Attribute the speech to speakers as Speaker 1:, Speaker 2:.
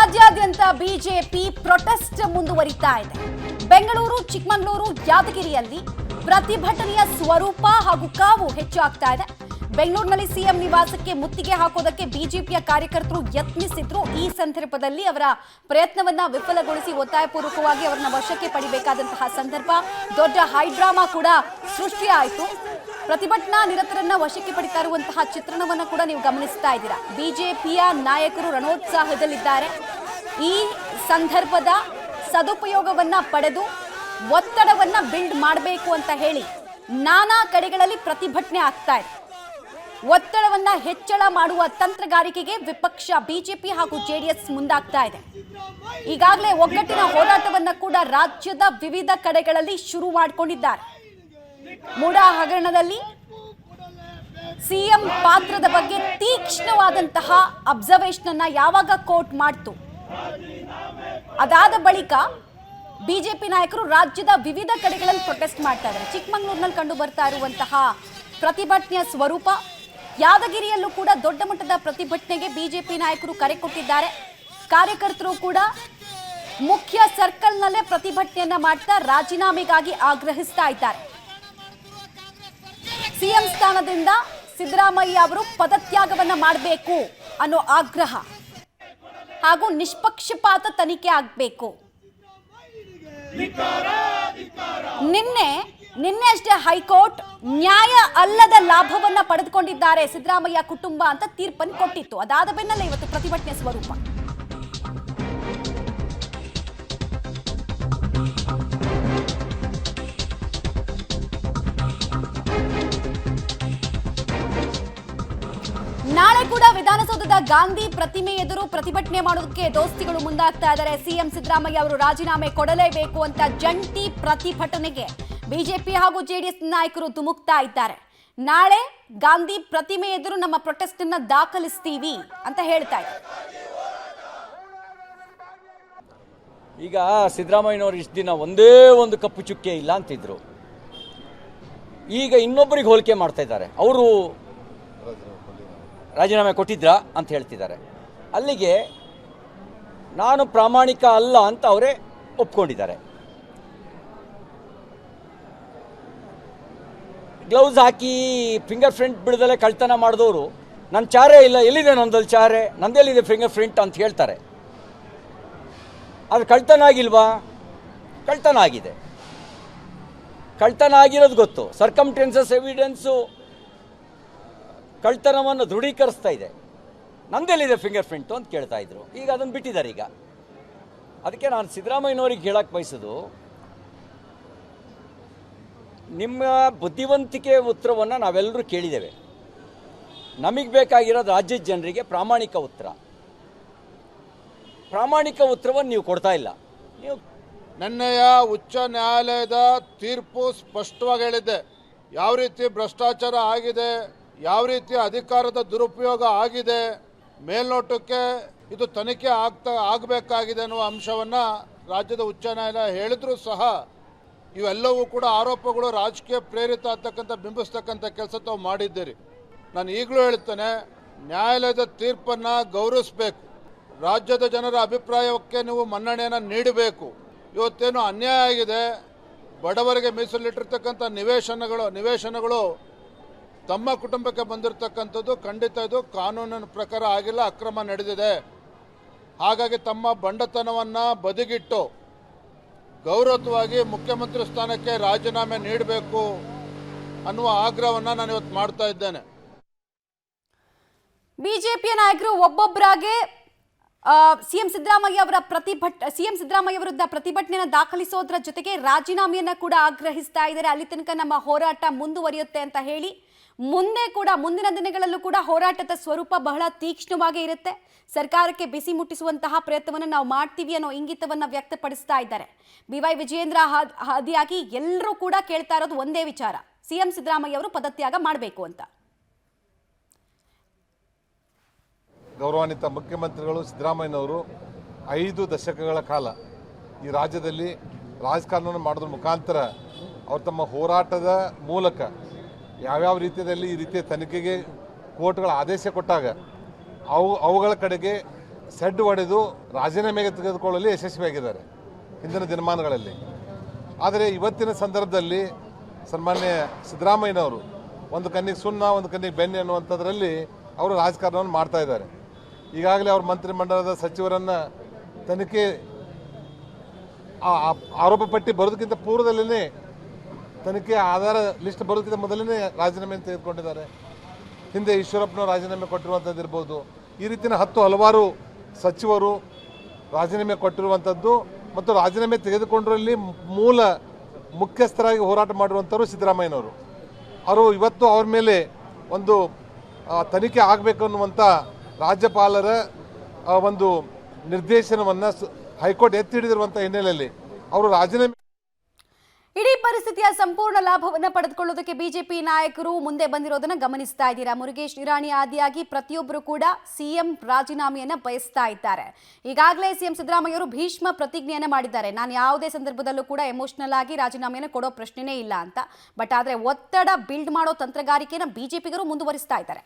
Speaker 1: ರಾಜ್ಯಾದ್ಯಂತ BJP protest ಮುಂದುವರಿತಾ ಇದೆ. ಬೆಂಗಳೂರು, ಚಿಕ್ಕಮಗಳೂರು, ಯಾದಗಿರಿಯಲ್ಲಿ ಪ್ರತಿಭಟನೆಯ ಸ್ವರೂಪ ಹಾಗೂ ಕಾವು ಹೆಚ್ಚಾಗ್ತಾ ಇದೆ. ಬೆಂಗಳೂರಿನಲ್ಲಿ ಸಿಎಂ ನಿವಾಸಕ್ಕೆ ಮುತ್ತಿಗೆ ಹಾಕೋದಕ್ಕೆ ಬಿಜೆಪಿಯ ಕಾರ್ಯಕರ್ತರು ಯತ್ನಿಸಿದ್ರು. ಈ ಸಂದರ್ಭದಲ್ಲಿ ಅವರ ಪ್ರಯತ್ನವನ್ನ ವಿಫಲಗೊಳಿಸಿ ಒತ್ತಾಯಪೂರ್ವಕವಾಗಿ ಅವರನ್ನ ವಶಕ್ಕೆ ಪಡಿಬೇಕಾದಂತಹ ಸಂದರ್ಭ, ದೊಡ್ಡ ಹೈಡ್ರಾಮಾ ಕೂಡ ಸೃಷ್ಟಿಯಾಯಿತು. ಪ್ರತಿಭಟನಾ ನಿರತರನ್ನ ವಶಕ್ಕೆ ಪಡಿತಾ ಇರುವಂತಹ ಚಿತ್ರಣವನ್ನು ಕೂಡ ನೀವು ಗಮನಿಸ್ತಾ ಇದ್ದೀರಾ. ಬಿಜೆಪಿಯ ನಾಯಕರು ರಣೋತ್ಸಾಹದಲ್ಲಿದ್ದಾರೆ. ಈ ಸಂದರ್ಭದ ಸದುಪಯೋಗವನ್ನ ಪಡೆದು ಒತ್ತಡವನ್ನ ಬಿಲ್ಡ್ ಮಾಡಬೇಕು ಅಂತ ಹೇಳಿ ನಾನಾ ಕಡೆಗಳಲ್ಲಿ ಪ್ರತಿಭಟನೆ ಆಗ್ತಾ ಇದೆ. ಒತ್ತಡವನ್ನ ಹೆಚ್ಚಳ ಮಾಡುವ ತಂತ್ರಗಾರಿಕೆಗೆ ವಿಪಕ್ಷ ಬಿಜೆಪಿ ಹಾಗೂ ಜೆಡಿಎಸ್ ಮುಂದಾಗ್ತಾ ಇದೆ. ಈಗಾಗಲೇ ಒಗ್ಗಟ್ಟಿನ ಹೋರಾಟವನ್ನ ಕೂಡ ರಾಜ್ಯದ ವಿವಿಧ ಕಡೆಗಳಲ್ಲಿ ಶುರು ಮಾಡಿಕೊಂಡಿದ್ದಾರೆ. ಮೂಡಾ ಹಗರಣದಲ್ಲಿ ಸಿಎಂ ಪಾತ್ರದ ಬಗ್ಗೆ ತೀಕ್ಷ್ಣವಾದಂತಹ ಅಬ್ಸರ್ವೇಷನ್ ಅನ್ನ ಯಾವಾಗ ಕೋರ್ಟ್ ಮಾಡ್ತು, ಅದಾದ ಬಳಿಕ ಬಿಜೆಪಿ ನಾಯಕರು ರಾಜ್ಯದ ವಿವಿಧ ಕಡೆಗಳಲ್ಲಿ ಪ್ರೊಟೆಸ್ಟ್ ಮಾಡ್ತಾ ಇದ್ದಾರೆ. ಚಿಕ್ಕಮಗಳೂರಿನಲ್ಲಿ ಕಂಡು ಬರ್ತಾ ಇರುವಂತಹ ಪ್ರತಿಭಟನೆಯ ಸ್ವರೂಪ, ಯಾದಗಿರಿಯಲ್ಲೂ ಕೂಡ ದೊಡ್ಡ ಮಟ್ಟದ ಪ್ರತಿಭಟನೆಗೆ ಬಿಜೆಪಿ ನಾಯಕರು ಕರೆ ಕೊಟ್ಟಿದ್ದಾರೆ. ಕಾರ್ಯಕರ್ತರು ಕೂಡ ಮುಖ್ಯ ಸರ್ಕಲ್ನಲ್ಲೇ ಪ್ರತಿಭಟನೆಯನ್ನ ಮಾಡ್ತಾ ರಾಜೀನಾಮೆಗಾಗಿ ಆಗ್ರಹಿಸ್ತಾ ಇದ್ದಾರೆ. ಸಿಎಂ ಸ್ಥಾನದಿಂದ ಸಿದ್ದರಾಮಯ್ಯ ಅವರು ಪದತ್ಯಾಗವನ್ನ ಮಾಡಬೇಕು ಅನ್ನೋ ಆಗ್ರಹ ಹಾಗೂ ನಿಷ್ಪಕ್ಷಪಾತ ತನಿಖೆ ಆಗಬೇಕು. ನಿನ್ನೆ ಅಷ್ಟೇ ಹೈಕೋರ್ಟ್ ನ್ಯಾಯ ಅಲ್ಲದ ಲಾಭವನ್ನ ಪಡೆದುಕೊಂಡಿದ್ದಾರೆ ಸಿದ್ದರಾಮಯ್ಯ ಕುಟುಂಬ ಅಂತ ತೀರ್ಪನ್ನು ಕೊಟ್ಟಿತ್ತು. ಅದಾದ ಬೆನ್ನಲ್ಲೇ ಇವತ್ತು ಪ್ರತಿಭಟನೆ ಸ್ವರೂಪ. ನಾಳೆ ಕೂಡ ವಿಧಾನಸೌಧದ ಗಾಂಧಿ ಪ್ರತಿಮೆ ಎದುರು ಪ್ರತಿಭಟನೆ ಮಾಡೋದಕ್ಕೆ ದೋಸ್ತಿಗಳು ಮುಂದಾಗ್ತಾ ಇದ್ದಾರೆ. ಸಿಎಂ ಸಿದ್ದರಾಮಯ್ಯ ಅವರು ರಾಜೀನಾಮೆ ಕೊಡಲೇಬೇಕು ಅಂತ ಜಂಟಿ ಪ್ರತಿಭಟನೆಗೆ ಬಿಜೆಪಿ ಹಾಗೂ ಜೆಡಿಎಸ್ ನಾಯಕರು ಧುಮುಕ್ತಾ ಇದ್ದಾರೆ. ನಾಳೆ ಗಾಂಧಿ ಪ್ರತಿಮೆ ಎದುರು ನಮ್ಮ ಪ್ರೊಟೆಸ್ಟ್ ಅನ್ನ ದಾಖಲಿಸ್ತೀವಿ ಅಂತ ಹೇಳ್ತಾ ಇದ್ದಾರೆ.
Speaker 2: ಈಗ ಸಿದ್ದರಾಮಯ್ಯನವರು ಇಷ್ಟು ದಿನ ಒಂದೇ ಒಂದು ಕಪ್ಪು ಚುಕ್ಕೆ ಇಲ್ಲ ಅಂತಿದ್ರು. ಈಗ ಇನ್ನೊಬ್ಬರಿಗೆ ಹೋಲಿಕೆ ಮಾಡ್ತಾ ಇದ್ದಾರೆ. ಅವರು ರಾಜೀನಾಮೆ ಕೊಟ್ಟಿದ್ರಾ ಅಂತ ಹೇಳ್ತಿದ್ದಾರೆ. ಅಲ್ಲಿಗೆ ನಾನು ಪ್ರಾಮಾಣಿಕ ಅಲ್ಲ ಅಂತ ಅವರೇ ಒಪ್ಕೊಂಡಿದ್ದಾರೆ. ಗ್ಲೌಸ್ ಹಾಕಿ ಫಿಂಗರ್ ಪ್ರಿಂಟ್ ಬಿಡದಲ್ಲೇ ಕಳ್ತನ ಮಾಡಿದವರು ನನ್ನ ಚಾರೆ ಇಲ್ಲ, ಎಲ್ಲಿದೆ ನಂದಲ್ಲಿ ಚಾರೆ, ನಂದೆಲ್ಲಿದೆ ಫಿಂಗರ್ ಪ್ರಿಂಟ್ ಅಂತ ಹೇಳ್ತಾರೆ. ಅದು ಕಳ್ತನ ಆಗಿಲ್ವಾ? ಕಳ್ತನ ಆಗಿದೆ. ಕಳ್ತನ ಆಗಿರೋದು ಗೊತ್ತು. ಸರ್ಕಮ್ಟೆನ್ಸಸ್ ಎವಿಡೆನ್ಸು ಕಳ್ತನವನ್ನು ದೃಢೀಕರಿಸ್ತಾ ಇದೆ. ನಂದೆಲ್ಲಿದೆ ಫಿಂಗರ್ ಪ್ರಿಂಟು ಅಂತ ಕೇಳ್ತಾ ಇದ್ರು. ಈಗ ಅದನ್ನು ಬಿಟ್ಟಿದ್ದಾರೆ. ಈಗ ಅದಕ್ಕೆ ನಾನು ಸಿದ್ದರಾಮಯ್ಯನವ್ರಿಗೆ ಹೇಳಕ್ಕೆ ಬಯಸೋದು, ನಿಮ್ಮ ಬುದ್ಧಿವಂತಿಕೆ ಉತ್ತರವನ್ನು ನಾವೆಲ್ಲರೂ ಕೇಳಿದ್ದೇವೆ. ನಮಗೆ ಬೇಕಾಗಿರೋದು ರಾಜ್ಯದ ಜನರಿಗೆ ಪ್ರಾಮಾಣಿಕ ಉತ್ತರ. ಪ್ರಾಮಾಣಿಕ ಉತ್ತರವನ್ನು ನೀವು ಕೊಡ್ತಾ ಇಲ್ಲ. ನೀವು
Speaker 3: ನಿನ್ನೆಯ ಉಚ್ಚ ನ್ಯಾಯಾಲಯದ ತೀರ್ಪು ಸ್ಪಷ್ಟವಾಗಿ ಹೇಳಿದೆ. ಯಾವ ರೀತಿ ಭ್ರಷ್ಟಾಚಾರ ಆಗಿದೆ, ಯಾವ ರೀತಿ ಅಧಿಕಾರದ ದುರುಪಯೋಗ ಆಗಿದೆ, ಮೇಲ್ನೋಟಕ್ಕೆ ಇದು ತನಿಖೆ ಆಗಬೇಕಾಗಿದೆ ಅನ್ನುವ ಅಂಶವನ್ನು ರಾಜ್ಯದ ಉಚ್ಚ ನ್ಯಾಯಾಲಯ ಹೇಳಿದ್ರೂ ಸಹ ಇವೆಲ್ಲವೂ ಕೂಡ ಆರೋಪಗಳು ರಾಜಕೀಯ ಪ್ರೇರಿತ ಅಂತಕ್ಕಂಥ ಬಿಂಬಿಸ್ತಕ್ಕಂಥ ಕೆಲಸ ತಾವು ಮಾಡಿದ್ದೀರಿ. ನಾನು ಈಗಲೂ ಹೇಳ್ತೇನೆ, ನ್ಯಾಯಾಲಯದ ತೀರ್ಪನ್ನು ಗೌರವಿಸಬೇಕು. ರಾಜ್ಯದ ಜನರ ಅಭಿಪ್ರಾಯಕ್ಕೆ ನೀವು ಮನ್ನಣೆಯನ್ನು ನೀಡಬೇಕು. ಇವತ್ತೇನು ಅನ್ಯಾಯ ಆಗಿದೆ, ಬಡವರಿಗೆ ಮೀಸಲಿಟ್ಟಿರ್ತಕ್ಕಂಥ ನಿವೇಶನಗಳು ತಮ್ಮ ಕುಟುಂಬಕ್ಕೆ ಬಂದಿರತಕ್ಕಂಥದ್ದು ಖಂಡಿತ ಇದು ಕಾನೂನಿನ ಪ್ರಕಾರ ಆಗಿಲ್ಲ, ಅಕ್ರಮ ನಡೆದಿದೆ. ಹಾಗಾಗಿ ತಮ್ಮ ಬಂಡತನವನ್ನು ಬದಿಗಿಟ್ಟು ಗೌರವವಾಗಿ ಮುಖ್ಯಮಂತ್ರಿ ಸ್ಥಾನಕ್ಕೆ ರಾಜೀನಾಮೆ ನೀಡಬೇಕು ಅನ್ನುವ ಆಗ್ರಹವನ್ನು ನಾನು ಇವತ್ತು ಮಾಡ್ತಾ ಇದ್ದೇನೆ.
Speaker 1: ಬಿಜೆಪಿಯ ನಾಯಕರು ಒಬ್ಬೊಬ್ಬರಾಗೆ ಸಿಎಂ ಸಿದ್ದರಾಮಯ್ಯ ವಿರುದ್ಧ ಪ್ರತಿಭಟನೆಯನ್ನು ದಾಖಲಿಸೋದ್ರ ಜೊತೆಗೆ ರಾಜೀನಾಮೆಯನ್ನ ಕೂಡ ಆಗ್ರಹಿಸ್ತಾ ಇದ್ದಾರೆ. ಅಲ್ಲಿ ತನಕ ನಮ್ಮ ಹೋರಾಟ ಮುಂದುವರಿಯುತ್ತೆ ಅಂತ ಹೇಳಿ ಮುಂದಿನ ದಿನಗಳಲ್ಲೂ ಕೂಡ ಹೋರಾಟದ ಸ್ವರೂಪ ಬಹಳ ತೀಕ್ಷ್ಣವಾಗಿ ಇರುತ್ತೆ. ಸರ್ಕಾರಕ್ಕೆ ಬಿಸಿ ಮುಟ್ಟಿಸುವಂತಹ ಪ್ರಯತ್ನವನ್ನು ನಾವು ಮಾಡ್ತೀವಿ ಅನ್ನೋ ಇಂಗಿತವನ್ನ ವ್ಯಕ್ತಪಡಿಸ್ತಾ ಇದ್ದಾರೆ. ಬಿವೈ ವಿಜಯೇಂದ್ರ ಆದಿಯಾಗಿ ಎಲ್ಲರೂ ಕೂಡ ಕೇಳ್ತಾ ಇರೋದು ಒಂದೇ ವಿಚಾರ, ಸಿಎಂ ಸಿದ್ದರಾಮಯ್ಯ ಅವರು ಪದತ್ಯಾಗ ಮಾಡಬೇಕು ಅಂತ.
Speaker 4: ಗೌರವಾನ್ವಿತ ಮುಖ್ಯಮಂತ್ರಿಗಳು ಸಿದ್ದರಾಮಯ್ಯನವರು 5 ದಶಕಗಳ ಕಾಲ ಈ ರಾಜ್ಯದಲ್ಲಿ ರಾಜಕಾರಣ ಮಾಡೋದ್ರ ಮುಖಾಂತರ ಅವರು ತಮ್ಮ ಹೋರಾಟದ ಮೂಲಕ ಯಾವ್ಯಾವ ರೀತಿಯಲ್ಲಿ ಈ ರೀತಿಯ ತನಿಖೆಗೆ ಕೋರ್ಟ್ಗಳ ಆದೇಶ ಕೊಟ್ಟಾಗ ಅವುಗಳ ಕಡೆಗೆ ಸೆಡ್ ಹೊಡೆದು ರಾಜೀನಾಮೆಗೆ ತೆಗೆದುಕೊಳ್ಳಲು ಯಶಸ್ವಿಯಾಗಿದ್ದಾರೆ ಹಿಂದಿನ ದಿನಮಾನಗಳಲ್ಲಿ. ಆದರೆ ಇವತ್ತಿನ ಸಂದರ್ಭದಲ್ಲಿ ಸನ್ಮಾನ್ಯ ಸಿದ್ದರಾಮಯ್ಯನವರು ಒಂದು ಕಣ್ಣಿಗೆ ಸುಣ್ಣ ಒಂದು ಕಣ್ಣಿಗೆ ಬೆಣ್ಣೆ ಅನ್ನುವಂಥದ್ರಲ್ಲಿ ಅವರು ರಾಜಕಾರಣವನ್ನು ಮಾಡ್ತಾ ಇದ್ದಾರೆ. ಈಗಾಗಲೇ ಅವ್ರ ಮಂತ್ರಿಮಂಡಲದ ಸಚಿವರನ್ನು ತನಿಖೆ ಆರೋಪ ಪಟ್ಟಿ ಬರೋದಕ್ಕಿಂತ ಪೂರ್ವದಲ್ಲೇ ತನಿಖೆ ಆಧಾರ ಲಿಸ್ಟ್ ಬರೋದಕ್ಕಿಂತ ಮೊದಲೇ ರಾಜೀನಾಮೆಯನ್ನು ತೆಗೆದುಕೊಂಡಿದ್ದಾರೆ. ಹಿಂದೆ ಈಶ್ವರಪ್ಪನವರು ರಾಜೀನಾಮೆ ಕೊಟ್ಟಿರುವಂಥದ್ದು ಇರ್ಬೋದು. ಈ ರೀತಿಯ ಹಲವಾರು ಸಚಿವರು ರಾಜೀನಾಮೆ ಕೊಟ್ಟಿರುವಂಥದ್ದು ಮತ್ತು ರಾಜೀನಾಮೆ ತೆಗೆದುಕೊಂಡರಲ್ಲಿ ಮೂಲ ಮುಖ್ಯಸ್ಥರಾಗಿ ಹೋರಾಟ ಮಾಡುವಂಥವ್ರು ಸಿದ್ದರಾಮಯ್ಯನವರು. ಅವರು ಇವತ್ತು ಅವ್ರ ಮೇಲೆ ಒಂದು ತನಿಖೆ ಆಗಬೇಕು ಅನ್ನುವಂಥ ರಾಜ್ಯಪಾಲರ ಒಂದು ನಿರ್ದೇಶನವನ್ನು ಹೈಕೋರ್ಟ್ ಎತ್ತಿ ಹಿಡಿದಿರುವಂಥ ಹಿನ್ನೆಲೆಯಲ್ಲಿ ಅವರು ರಾಜೀನಾಮೆ.
Speaker 1: ಇಡೀ ಪರಿಸ್ಥಿತಿಯ ಸಂಪೂರ್ಣ ಲಾಭವನ್ನು ಪಡೆದುಕೊಳ್ಳೋದಕ್ಕೆ ಬಿಜೆಪಿ ನಾಯಕರು ಮುಂದೆ ಬಂದಿರೋದನ್ನ ಗಮನಿಸ್ತಾ ಇದ್ದೀರಾ. ಮುರುಗೇಶ್ ನಿರಾಣಿ ಆದಿಯಾಗಿ ಪ್ರತಿಯೊಬ್ಬರು ಕೂಡ ಸಿಎಂ ರಾಜೀನಾಮೆಯನ್ನ ಬಯಸ್ತಾ ಇದ್ದಾರೆ. ಈಗಾಗಲೇ ಸಿಎಂ ಸಿದ್ದರಾಮಯ್ಯ ಅವರು ಭೀಷ್ಮ ಪ್ರತಿಜ್ಞೆಯನ್ನ ಮಾಡಿದ್ದಾರೆ, ನಾನು ಯಾವುದೇ ಸಂದರ್ಭದಲ್ಲೂ ಕೂಡ ಎಮೋಷನಲ್ ಆಗಿ ರಾಜೀನಾಮೆಯನ್ನು ಕೊಡೋ ಪ್ರಶ್ನೆನೇ ಇಲ್ಲ ಅಂತ. ಬಟ್ ಆದರೆ ಒತ್ತಡ ಬಿಲ್ಡ್ ಮಾಡೋ ತಂತ್ರಗಾರಿಕೆಯನ್ನು ಬಿಜೆಪಿಗರು ಮುಂದುವರಿಸ್ತಾ ಇದ್ದಾರೆ.